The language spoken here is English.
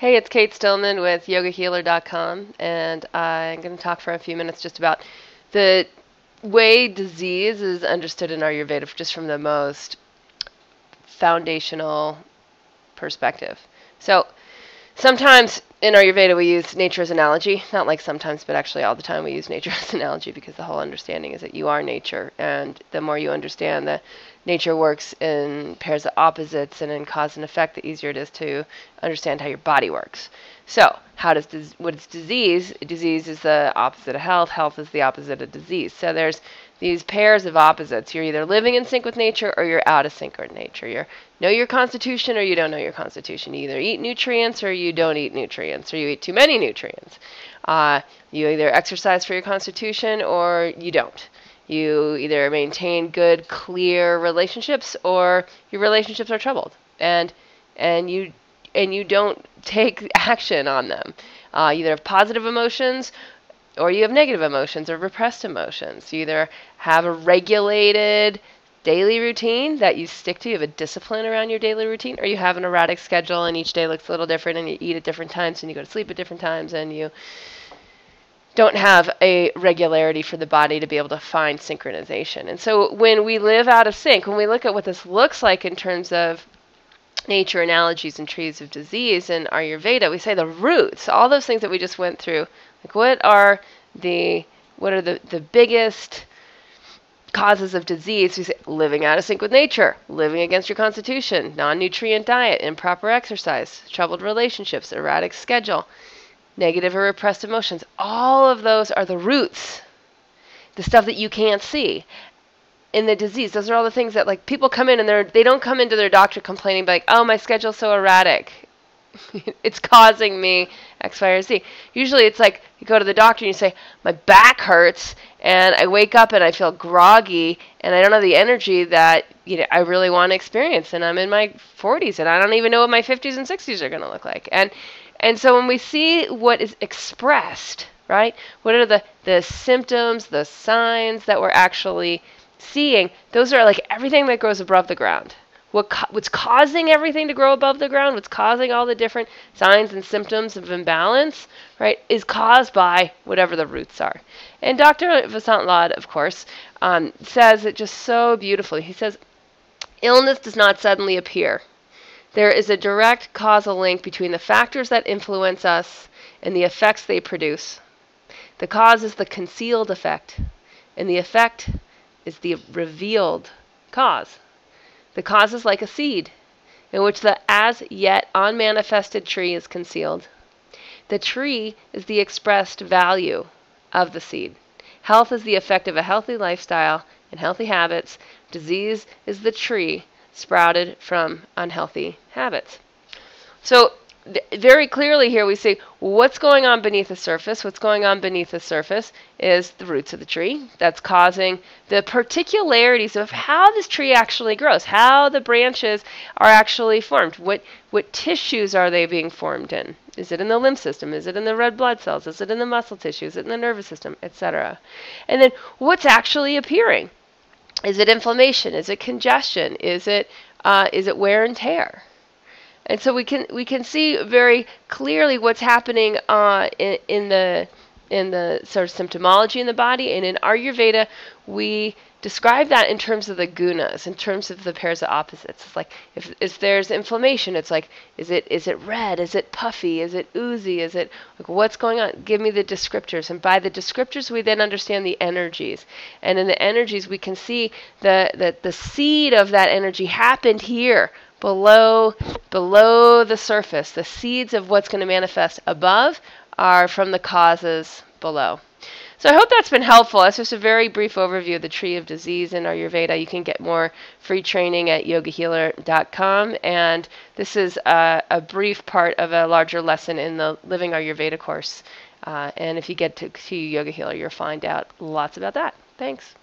Hey, it's Kate Stillman with yogahealer.com, and I'm going to talk for a few minutes just about the way disease is understood in Ayurveda, just from the most foundational perspective. So, sometimes in Ayurveda we use nature as analogy. Not like sometimes, but actually all the time we use nature as analogy because the whole understanding is that you are nature. And the more you understand that nature works in pairs of opposites and in cause and effect, the easier it is to understand how your body works. So, what is disease? Disease is the opposite of health. Health is the opposite of disease. So there's these pairs of opposites. You're either living in sync with nature or you're out of sync with nature. You know your constitution or you don't know your constitution. You either eat nutrients or you don't eat nutrients, or you eat too many nutrients. You either exercise for your constitution or you don't. You either maintain good, clear relationships or your relationships are troubled, and you don't take action on them. You either have positive emotions or you have negative emotions or repressed emotions. You either have a regulated daily routine that you stick to, you have a discipline around your daily routine, or you have an erratic schedule and each day looks a little different and you eat at different times and you go to sleep at different times and you don't have a regularity for the body to be able to find synchronization. And so when we live out of sync, when we look at what this looks like in terms of nature analogies and trees of disease in Ayurveda, we say the roots, all those things that we just went through, like what are the biggest causes of disease? We say living out of sync with nature, living against your constitution, non-nutrient diet, improper exercise, troubled relationships, erratic schedule, negative or repressed emotions. All of those are the roots, the stuff that you can't see in the disease. Those are all the things that, like, people come in and they don't come into their doctor complaining like, oh, my schedule's so erratic. It's causing me X, Y, or Z. Usually it's like you go to the doctor and you say, my back hurts and I wake up and I feel groggy and I don't have the energy that I really want to experience, and I'm in my 40s and I don't even know what my 50s and 60s are going to look like. And so when we see what is expressed, right, what are the symptoms, the signs that we're actually seeing, those are like everything that grows above the ground. What's causing everything to grow above the ground, what's causing all the different signs and symptoms of imbalance, right, is caused by whatever the roots are. And Dr. Vasant Lad, of course, says it just so beautifully. He says, illness does not suddenly appear. There is a direct causal link between the factors that influence us and the effects they produce. The cause is the concealed effect, and the effect is the revealed cause. The cause is like a seed, in which the as yet unmanifested tree is concealed. The tree is the expressed value of the seed. Health is the effect of a healthy lifestyle and healthy habits. Disease is the tree sprouted from unhealthy habits. So very clearly here we see what's going on beneath the surface. What's going on beneath the surface is the roots of the tree that's causing the particularities of how this tree actually grows, how the branches are actually formed, what tissues are they being formed in. Is it in the lymph system? Is it in the red blood cells? Is it in the muscle tissue? Is it in the nervous system, etc.? And then what's actually appearing? Is it inflammation? Is it congestion? Is it wear and tear? And so we can see very clearly what's happening in the sort of symptomology in the body. And in Ayurveda, we describe that in terms of the gunas, in terms of the pairs of opposites. It's like if there's inflammation, it's like, is it red? Is it puffy? Is it oozy? Is it like, what's going on? Give me the descriptors. And by the descriptors, we then understand the energies. And in the energies, we can see the seed of that energy happened here, below the surface. The seeds of what's going to manifest above are from the causes below. So I hope that's been helpful. That's just a very brief overview of the tree of disease in Ayurveda. You can get more free training at yogahealer.com. And this is a brief part of a larger lesson in the Living Ayurveda course. And if you get to Yoga Healer, you'll find out lots about that. Thanks.